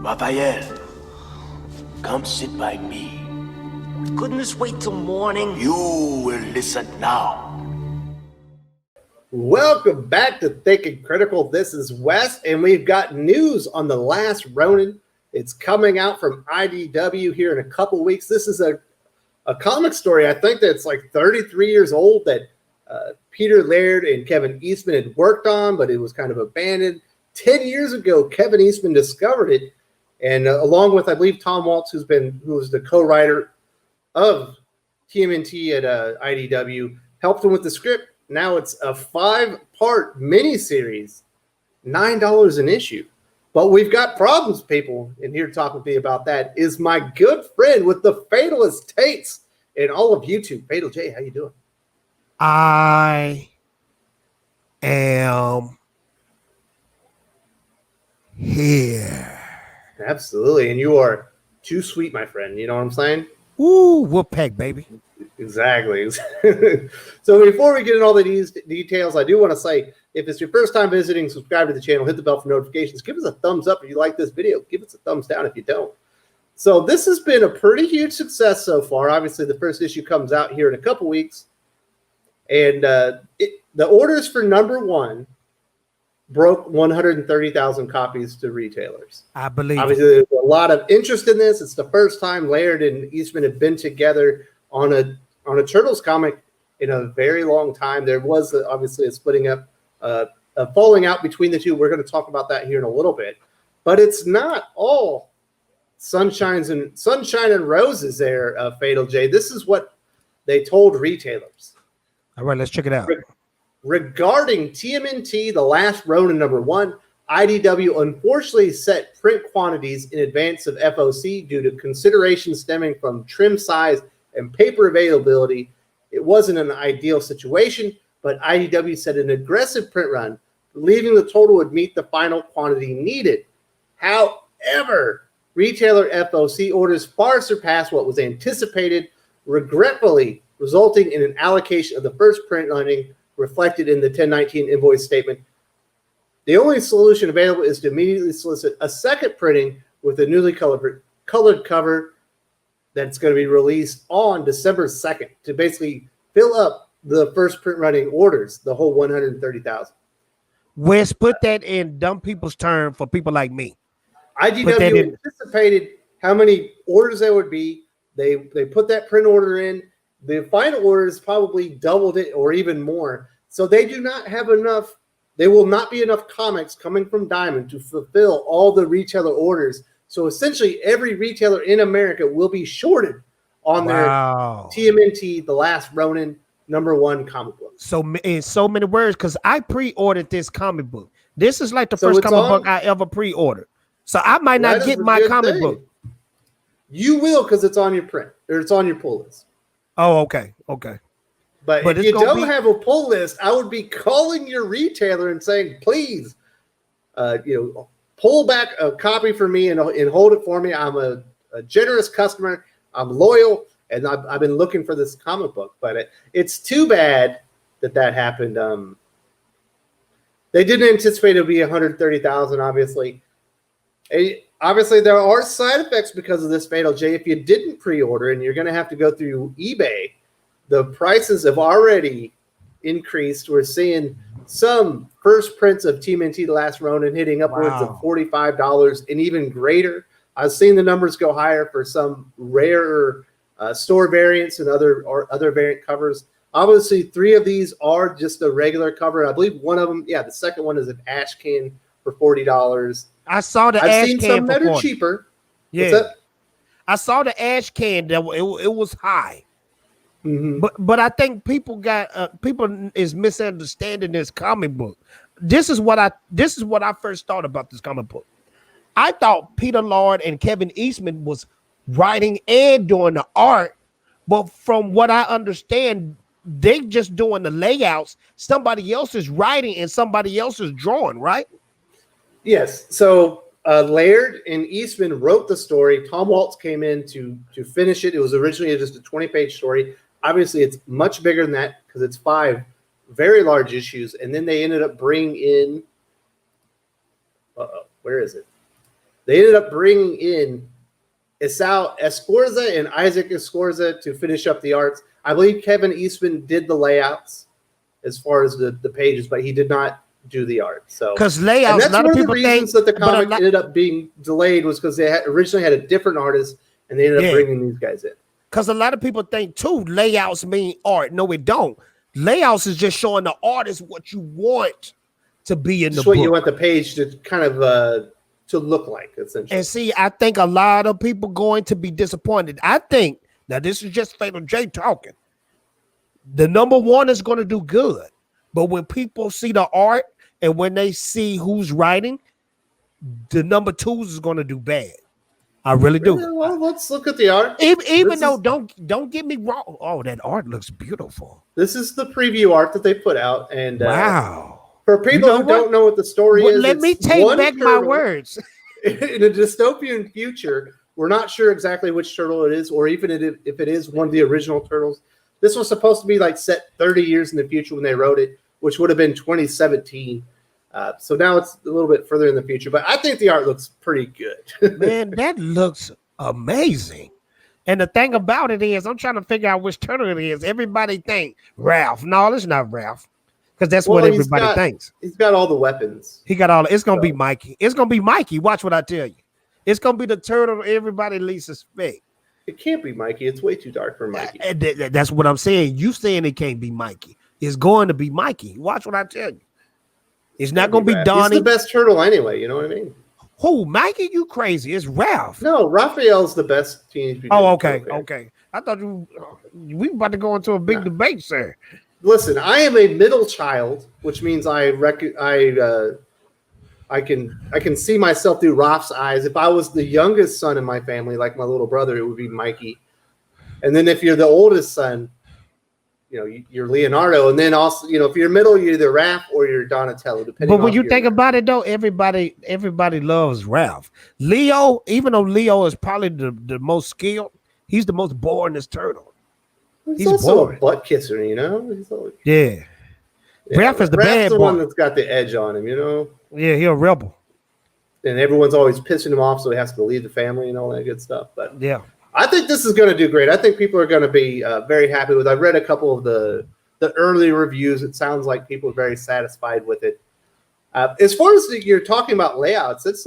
Raphael, come sit by me. Couldn't this wait till morning? You will listen now. Welcome back to Thinking Critical. This is Wes, and we've got news on The Last Ronin. It's coming out from IDW here in a couple weeks. This is a comic story, I think that's like 33 years old, that Peter Laird and Kevin Eastman had worked on, but it was kind of abandoned. 10 years ago, Kevin Eastman discovered it, and along with, I believe, Tom Waltz, who was the co-writer of TMNT at IDW, helped him with the script. Now it's a 5-part miniseries, $9 an issue. But we've got problems, people, and here to talk with me about that is my good friend with the fatalist takes in all of YouTube, Fatal J. How you doing? I am here. Absolutely, and you are too sweet, my friend. You know what I'm saying? Ooh, whoop pack, baby. Exactly. So before we get into all the details, I do want to say, if it's your first time visiting, subscribe to the channel, hit the bell for notifications, give us a thumbs up if you like this video, give us a thumbs down if you don't. So this has been a pretty huge success so far. Obviously, the first issue comes out here in a couple weeks, and the orders for #1 broke 130,000 copies to retailers. I believe. Obviously, there's a lot of interest in this. It's the first time Laird and Eastman have been together on a Turtles comic in a very long time. There was obviously a splitting up, a falling out between the two. We're going to talk about that here in a little bit, but it's not all sunshine and roses there, Fatal J. This is what they told retailers. All right, let's check it out. Regarding TMNT, The Last Ronin #1, IDW unfortunately set print quantities in advance of FOC due to considerations stemming from trim size and paper availability. It wasn't an ideal situation, but IDW set an aggressive print run, believing the total would meet the final quantity needed. However, retailer FOC orders far surpassed what was anticipated, regretfully resulting in an allocation of the first print running reflected in the 1019 invoice statement. The only solution available is to immediately solicit a second printing with a newly colored cover that's going to be released on December 2nd to basically fill up the first print running orders, the whole 130,000. Wes, put that in dumb people's term for people like me. IDW anticipated how many orders there would be. They put that print order in. The final orders probably doubled it or even more. So they do not have enough. There will not be enough comics coming from Diamond to fulfill all the retailer orders. So essentially, every retailer in America will be shorted on their TMNT, The Last Ronin #1 comic book. So in so many words, because I pre-ordered this comic book. This is like the first comic book I ever pre-ordered. So I might not get my comic book. You will, because it's on your print or it's on your pull list. Oh, okay, okay. But if you don't have a pull list, I would be calling your retailer and saying, please, pull back a copy for me and hold it for me. I'm a generous customer. I'm loyal, and I've been looking for this comic book. But it's too bad that happened. They didn't anticipate it would be 130,000, obviously. Obviously, there are side effects because of this, Fatal J. If you didn't pre-order and you're going to have to go through eBay, the prices have already increased. We're seeing some first prints of TMNT The Last Ronin hitting upwards of $45 and even greater. I've seen the numbers go higher for some rarer store variants and other variant covers. Obviously, 3 of these are just a regular cover. I believe one of them, the second one is an ash can for $40. I saw the I've ash seen can some that for are 40. cheaper. Yeah, I saw the ash can that it was high. Mm-hmm. But I think people is misunderstanding this comic book. This is what I first thought about this comic book. I thought Peter Laird and Kevin Eastman was writing and doing the art, but from what I understand, they just doing the layouts. Somebody else is writing and somebody else is drawing, right? Yes. So Laird and Eastman wrote the story. Tom Waltz came in to finish it. It was originally just a 20-page story. Obviously, it's much bigger than that because it's 5 very large issues. And then they ended up bringing in, where is it? They ended up bringing in Esau Escorza and Isaac Escorza to finish up the arts. I believe Kevin Eastman did the layouts as far as the pages, but he did not do the art. So because layouts, and that's a lot one of of the people reasons think that the comic ended up being delayed was because they originally had a different artist, and they ended up bringing these guys in. Because a lot of people think too, layouts mean art. No, it don't. Layouts is just showing the artist what you want to be in the book. What you want the page to kind of to look like, essentially. And see, I think a lot of people going to be disappointed. I think, now this is just Fatal J talking, the number one is going to do good. But when people see the art and when they see who's writing, the number twos is going to do bad. I really do. Well, let's look at the art. Even though, don't get me wrong. Oh, that art looks beautiful. This is the preview art that they put out. And wow. For people who don't know what the story is, let me take back my words. In a dystopian future, we're not sure exactly which turtle it is, or even if it is one of the original turtles. This was supposed to be like set 30 years in the future when they wrote it, which would have been 2017. So now it's a little bit further in the future, but I think the art looks pretty good. Man, that looks amazing. And the thing about it is, I'm trying to figure out which turtle it is. Everybody think Ralph. No, it's not Ralph. Because that's what everybody thinks. He's got all the weapons. He got all. It's gonna be Mikey. It's gonna be Mikey. Watch what I tell you. It's gonna be the turtle everybody least suspect. It can't be Mikey. It's way too dark for Mikey. That's what I'm saying. You saying it can't be Mikey. It's going to be Mikey. Watch what I tell you. It's not gonna be Donnie. He's the best turtle anyway. You know what I mean? Who, Mikey? You crazy? It's Ralph. No, Raphael's the best Teenage Mutant. Oh, okay. I thought we about to go into a big debate, sir. Listen, I am a middle child, which means I can see myself through Raph's eyes. If I was the youngest son in my family, like my little brother, it would be Mikey. And then if you're the oldest son, you're Leonardo. And then also, if you're middle, you're either Raph or you're Donatello. But when you think about it, though, everybody loves Ralph. Leo, even though Leo is probably the most skilled, he's the most boringest turtle. He's also a butt kisser, Yeah. Ralph is the bad boy. One that's got the edge on him, Yeah, he's a rebel. And everyone's always pissing him off, so he has to leave the family and all that good stuff. But yeah, I think this is going to do great. I think people are going to be very happy with it. I've read a couple of the early reviews. It sounds like people are very satisfied with it. As far as you're talking about layouts, that's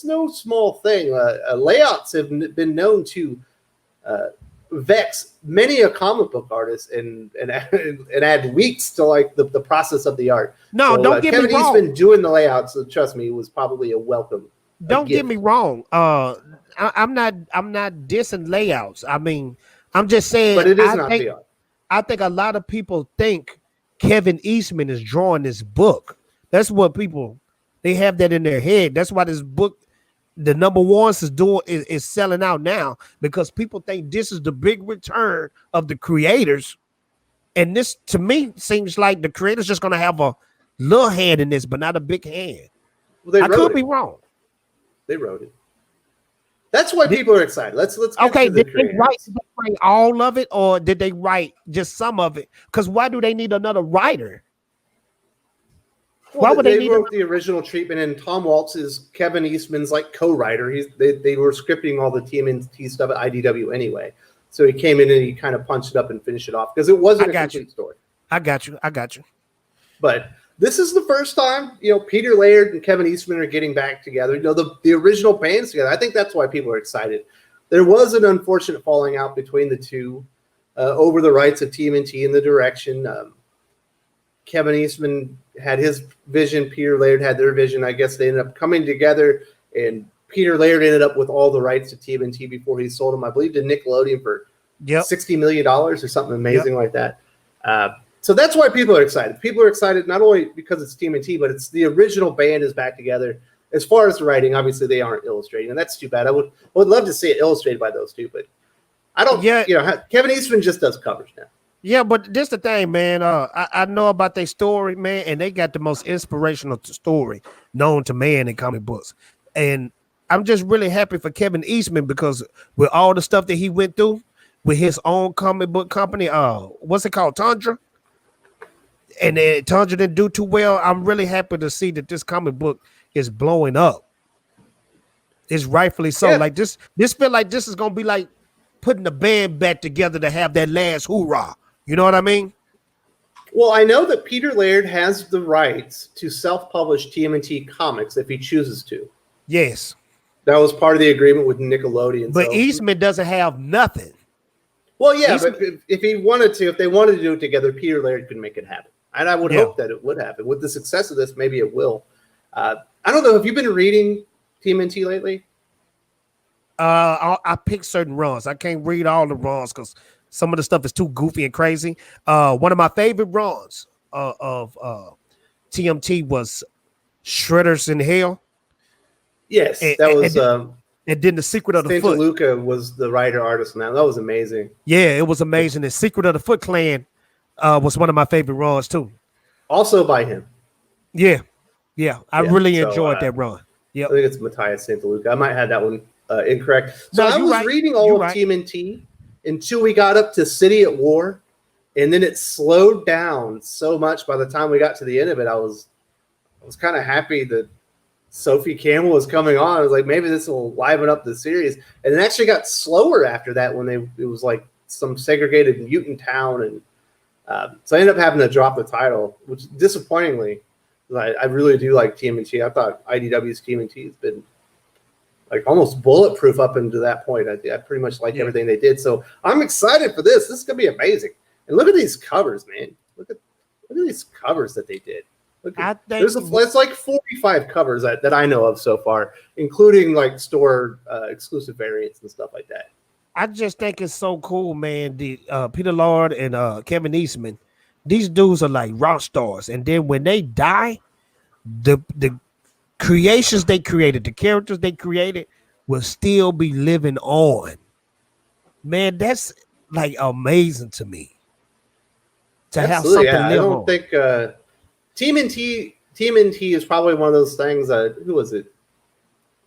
no small thing. Layouts have been known to vex many a comic book artist and add weeks to like the process of the art. No, don't get Kevin me wrong. Eastman doing the layouts, so trust me, was probably a welcome. Don't get me wrong. I'm not dissing layouts. I mean, I'm just saying. But it is not the art. I think a lot of people think Kevin Eastman is drawing this book. That's what they have that in their head. That's why this book, the number ones is selling out now, because people think this is the big return of the creators. And this, to me, seems like the creators just going to have a little hand in this, but not a big hand. Well, I could be wrong. They wrote it. That's why people are excited. Let's get okay. To the Did they write all of it, or did they write just some of it? Because why do they need another writer? Well, they wrote the original treatment, and Tom Waltz is Kevin Eastman's like co-writer. They were scripting all the TMNT stuff at IDW anyway, so he came in and he kind of punched it up and finished it off because it wasn't a complete story. I got you. But this is the first time Peter Laird and Kevin Eastman are getting back together. The original band's together. I think that's why people are excited. There was an unfortunate falling out between the two over the rights of TMNT and the direction. Kevin Eastman had his vision. Peter Laird had their vision. I guess they ended up coming together, and Peter Laird ended up with all the rights to TMNT before he sold them, I believe, to Nickelodeon for $60 million or something amazing like that. So that's why people are excited. People are excited not only because it's TMNT, but it's the original band is back together. As far as the writing, obviously they aren't illustrating, and that's too bad. I would love to see it illustrated by those two, but I don't. Kevin Eastman just does covers now. Yeah, but this the thing, man. I know about their story, man, and they got the most inspirational story known to man in comic books. And I'm just really happy for Kevin Eastman, because with all the stuff that he went through with his own comic book company, what's it called, Tundra? And then Tundra didn't do too well. I'm really happy to see that this comic book is blowing up. It's rightfully so. Yeah. Like this feel like this is gonna be like putting the band back together to have that last hoorah. You know what I mean? Well, I know that Peter Laird has the rights to self-publish TMNT comics if he chooses to. Yes. That was part of the agreement with Nickelodeon. But so. Eastman doesn't have nothing. Well, yeah, Eastman, but if he wanted to, if they wanted to do it together, Peter Laird could make it happen. And I would hope that it would happen. With the success of this, maybe it will. I don't know. Have you been reading TMNT lately? I pick certain runs. I can't read all the runs because some of the stuff is too goofy and crazy. One of my favorite runs of TMT was Shredders in Hell. Yes, that was. And then The Secret of the Santa Foot. Luca was the writer artist now. That was amazing. Yeah, it was amazing. The Secret of the Foot Clan was one of my favorite runs too. Also by him. Yeah. I really enjoyed that run. Yeah, I think it's Matthias Santa Luca. I might have that one incorrect. So No, I was reading all of TMNT until we got up to City at War, and then it slowed down so much. By the time we got to the end of it, I was kind of happy that Sophie Campbell was coming on. I was like, maybe this will liven up the series. And it actually got slower after that when it was like some segregated mutant town. And so I ended up having to drop the title, which disappointingly, I really do like TMNT. I thought IDW's TMNT has been like almost bulletproof up into that point. I pretty much like everything they did. So I'm excited for this. This is going to be amazing. And look at these covers, man. Look at these covers that they did. There's like 45 covers that I know of so far, including like store exclusive variants and stuff like that. I just think it's so cool, man. The Peter Laird and Kevin Eastman, these dudes are like rock stars. And then when they die, the creations they created, the characters they created, will still be living on. Man, that's like amazing to me. To Absolutely, have something live on. I don't think. TMNT is probably one of those things. Who was it?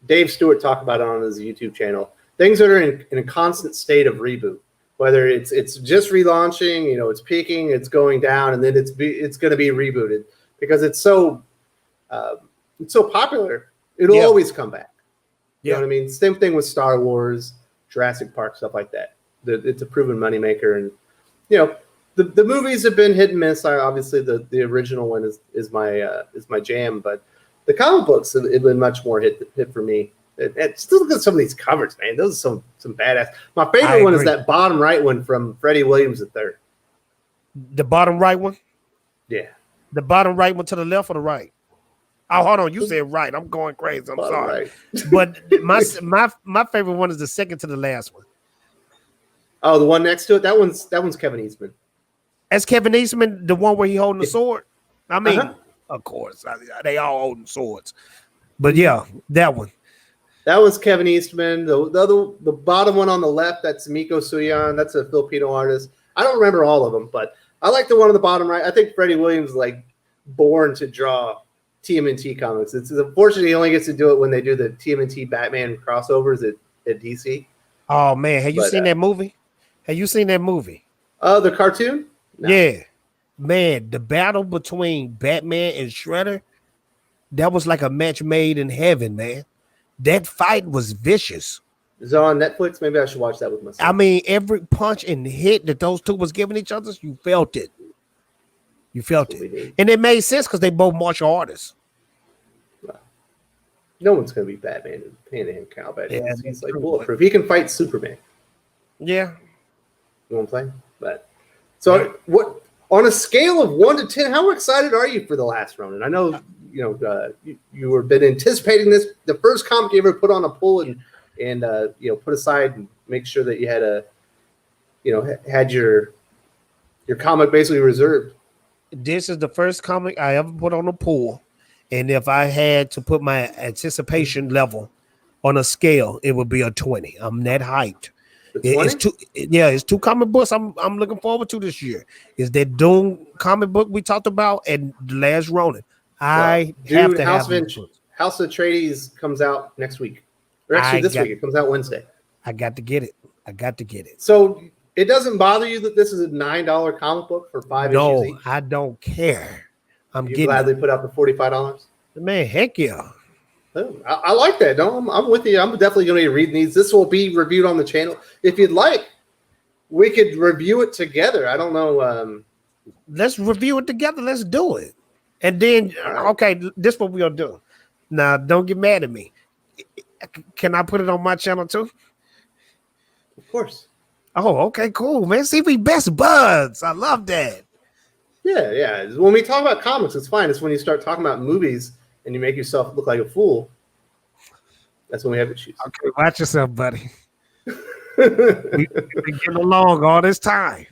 Dave Stewart talked about it on his YouTube channel. Things that are in a constant state of reboot. Whether it's just relaunching, it's peaking, it's going down, and then it's going to be rebooted because it's so popular. It'll always come back. You know what I mean? Same thing with Star Wars, Jurassic Park, stuff like that. It's a proven moneymaker, and The movies have been hit and miss. Obviously, the original one is my jam, but the comic books have been much more hit for me. Still look at some of these covers, man. Those are some badass. My favorite one is that bottom right one from Freddie Williams III. The bottom right one? Yeah. The bottom right one to the left or the right? Oh, hold on. You said right. I'm going crazy. I'm sorry. Right. But my favorite one is the second to the last one. Oh, the one next to it? That one's Kevin Eastman. That's Kevin Eastman, the one where he holding the sword? I mean, of course, they all holding swords. But yeah, that one. That was Kevin Eastman. The bottom one on the left, that's Miko Suyan. That's a Filipino artist. I don't remember all of them, but I like the one on the bottom right. I think Freddie Williams is like born to draw TMNT comics. It's unfortunately he only gets to do it when they do the TMNT Batman crossovers at DC. Oh man, have you seen that movie? Have you seen that movie? The cartoon? No. Yeah, man, the battle between Batman and Shredder, that was like a match made in heaven, man. That fight was vicious. Is it on Netflix? Maybe I should watch that with myself. I mean, every punch and hit that those two was giving each other, you felt it. You felt it. And it made sense because they both martial artists. Wow. No one's going to be Batman in hand-to-hand combat. Yeah, he's like bulletproof. He can fight Superman. Yeah. You want to play? But so what? On a scale of 1 to 10, how excited are you for The Last Ronin? I know you were been anticipating this. The first comic you ever put on a pull and put aside and make sure that you had had your comic basically reserved. This is the first comic I ever put on a pull, and if I had to put my anticipation level on a scale, it would be a 20. I'm that hyped. It's two comic books I'm looking forward to this year. Is that Doom comic book we talked about and The Last Ronin. House of Atreides comes out next week. Or actually this week. It comes out Wednesday. I got to get it. So it doesn't bother you that this is a $9 comic book for 5 issues each? No, I don't care. You gladly put out the $45? Man, heck yeah. Oh, I like that. No, I'm with you. I'm definitely going to be reading these. This will be reviewed on the channel. If you'd like, we could review it together. I don't know. Let's review it together. Let's do it. And then, Right. okay, this is what we'll do. Now, don't get mad at me. Can I put it on my channel too? Of course. Oh, okay, cool, man. See, we best buds. I love that. Yeah. When we talk about comics, it's fine. It's when you start talking about movies and you make yourself look like a fool. That's when we have issues. Okay, watch yourself, buddy. We've been getting along all this time.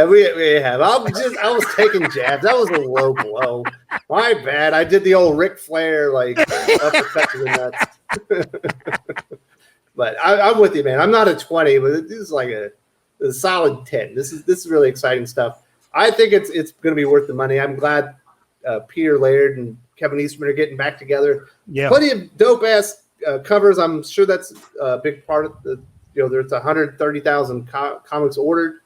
We have. I was taking jabs. That was a low blow. My bad. I did the old Ric Flair like uppercut to the nuts. But I'm with you, man. I'm not a 20, but this is like a solid 10. This is really exciting stuff. I think it's going to be worth the money. I'm glad Peter Laird and Kevin Eastman are getting back together. Yeah, Plenty of dope ass covers. I'm sure that's a big part of the. There's 130,000 comics ordered.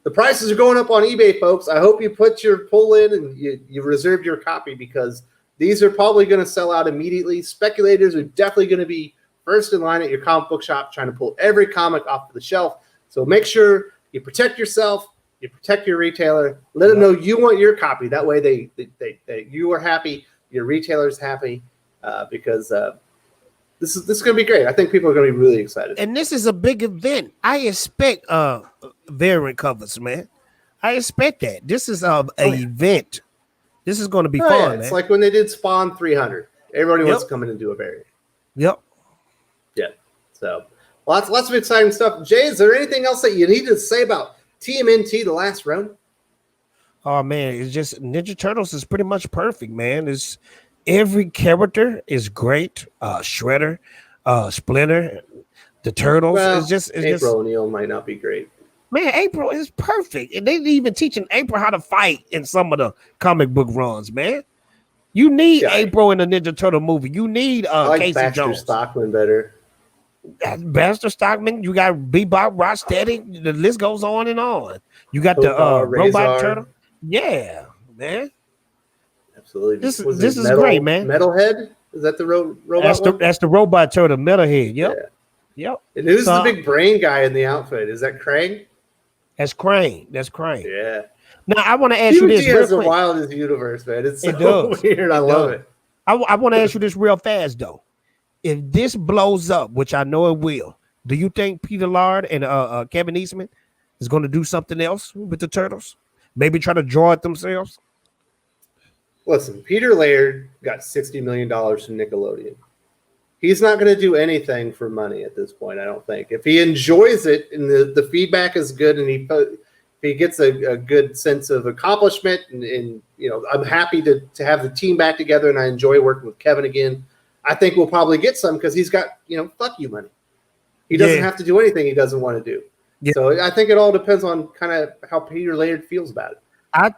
The prices are going up on eBay, folks. I hope you put your pull in and you reserved your copy because these are probably going to sell out immediately. Speculators are definitely going to be first in line at your comic book shop trying to pull every comic off the shelf. So make sure you protect yourself, you protect your retailer. Let them know you want your copy. That way they you are happy, your retailer's happy because this is going to be great. I think people are going to be really excited. and this is a big event. I expect variant covers, man. I expect that. This is an event. This is going to be fun, Yeah, man. it's like when they did Spawn 300. Everybody wants to come in and do a variant. Yep. Yeah. So lots of exciting stuff. Jay, is there anything else that you need to say about TMNT, The Last Ronin? Oh man, it's just Ninja Turtles is pretty much perfect, man. It's every character is great. Shredder, Splinter, the Turtles. Well, it's just April O'Neil might not be great. man, April is perfect. And they even teaching April how to fight in some of the comic book runs, man. You need April in the Ninja Turtle movie. You need I like Casey Baxter Jones. Stockman better. Baxter Stockman, you got Bebop, Rocksteady, the list goes on and on. You got the Goldar, Robot Razor. Turtle. Yeah, man. Absolutely. This is great, man. Metalhead? Is that the robot one? That's the Robot Turtle, Metalhead. Yep. Yeah. Yep. And who's So- the big brain guy in the outfit? Is that Krang? That's Crane. That's Crane. Yeah. Now I want to ask you this. TMNT Real has the quick. wildest universe, man. It's so It does. weird. I love it. I want to ask you this real fast though. If this blows up, which I know it will, do you think Peter Laird and Kevin Eastman is going to do something else with the Turtles? Maybe try to draw it themselves? Listen, Peter Laird got $60 million from Nickelodeon. He's not going to do anything for money at this point, I don't think. If he enjoys it and the feedback is good and if he gets a good sense of accomplishment and I'm happy to have the team back together and I enjoy working with Kevin again, I think we'll probably get some because he's got, fuck you money. He doesn't have to do anything he doesn't want to do. Yeah. So I think it all depends on kind of how Peter Laird feels about it. I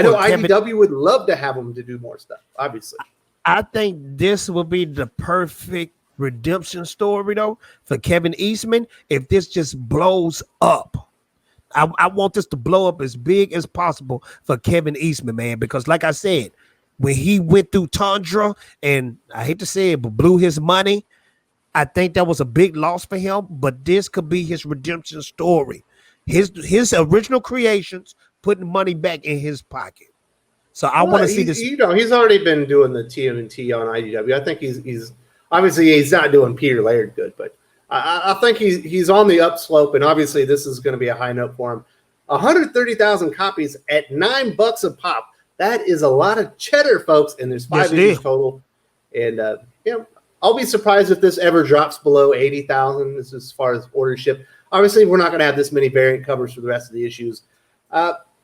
know IDW would love to have him to do more stuff, obviously. I think this will be the perfect redemption story, though, for Kevin Eastman. If this just blows up, I want this to blow up as big as possible for Kevin Eastman, man. Because, like I said, when he went through Tundra, and I hate to say it, but blew his money, I think that was a big loss for him. But this could be his redemption story. His original creations putting money back in his pocket. So I want to see this. He's already been doing the TMNT on IDW. I think he's obviously he's not doing Peter Laird good, but I think he's on the upslope, and obviously this is going to be a high note for him. 130,000 copies at $9 a pop. That is a lot of cheddar, folks, and there's 5 issues total. And I'll be surprised if this ever drops below 80,000 as far as order ship. Obviously, we're not going to have this many variant covers for the rest of the issues.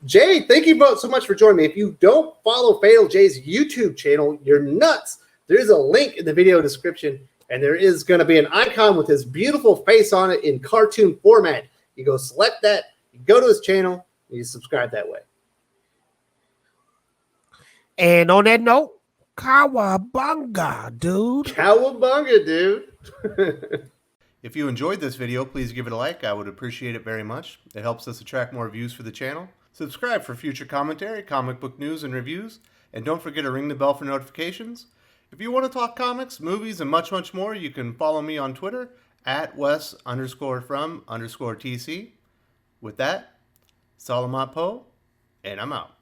Jay, thank you both so much for joining me. If you don't follow Fatal Jay's YouTube channel, you're nuts. There's a link in the video description, and there is going to be an icon with his beautiful face on it in cartoon format. You go select that, you go to his channel, and you subscribe that way. And on that note, Cowabunga, dude. Cowabunga, dude. If you enjoyed this video, please give it a like. I would appreciate it very much. It helps us attract more views for the channel. Subscribe for future commentary, comic book news, and reviews. And don't forget to ring the bell for notifications. If you want to talk comics, movies, and much, much more, you can follow me on Twitter at Wes_from_TC. With that, Salamat Po, and I'm out.